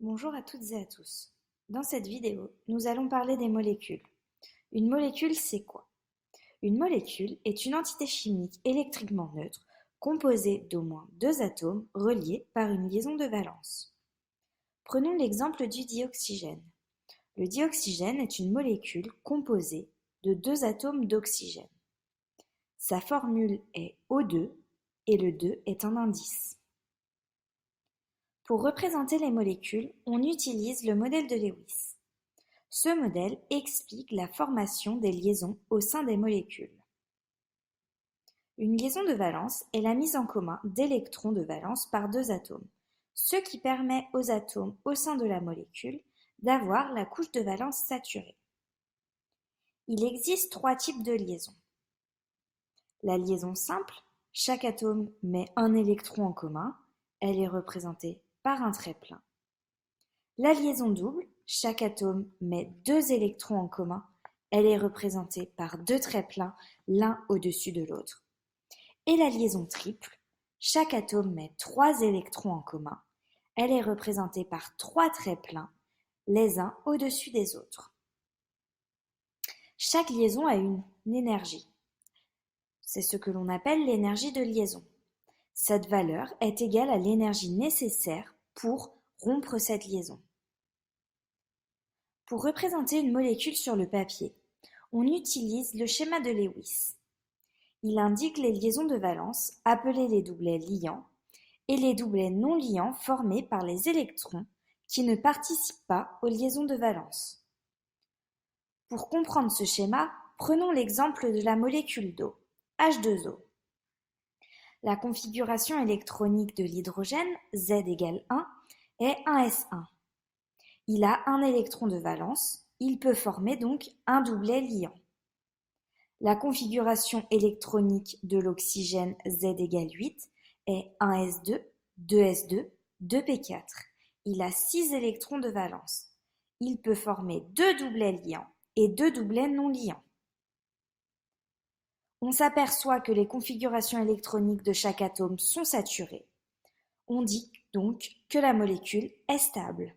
Bonjour à toutes et à tous. Dans cette vidéo, nous allons parler des molécules. Une molécule, c'est quoi? Une molécule est une entité chimique électriquement neutre composée d'au moins deux atomes reliés par une liaison de valence. Prenons l'exemple du dioxygène. Le dioxygène est une molécule composée de deux atomes d'oxygène. Sa formule est O2 et le 2 est un indice. Pour représenter les molécules, on utilise le modèle de Lewis. Ce modèle explique la formation des liaisons au sein des molécules. Une liaison de valence est la mise en commun d'électrons de valence par deux atomes, ce qui permet aux atomes au sein de la molécule d'avoir la couche de valence saturée. Il existe trois types de liaisons. La liaison simple, chaque atome met un électron en commun, elle est représentée par un trait plein. La liaison double, chaque atome met deux électrons en commun, elle est représentée par deux traits pleins l'un au-dessus de l'autre. Et la liaison triple, chaque atome met trois électrons en commun, elle est représentée par trois traits pleins les uns au-dessus des autres. Chaque liaison a une énergie. C'est ce que l'on appelle l'énergie de liaison. Cette valeur est égale à l'énergie nécessaire pour rompre cette liaison. Pour représenter une molécule sur le papier, on utilise le schéma de Lewis. Il indique les liaisons de valence, appelées les doublets liants, et les doublets non liants formés par les électrons qui ne participent pas aux liaisons de valence. Pour comprendre ce schéma, prenons l'exemple de la molécule d'eau, H2O. La configuration électronique de l'hydrogène, Z égale 1, est 1s1. Il a un électron de valence, il peut former donc un doublet liant. La configuration électronique de l'oxygène Z égale 8 est 1s2, 2s2, 2p4. Il a 6 électrons de valence. Il peut former deux doublets liants et deux doublets non liants. On s'aperçoit que les configurations électroniques de chaque atome sont saturées. On dit donc que la molécule est stable.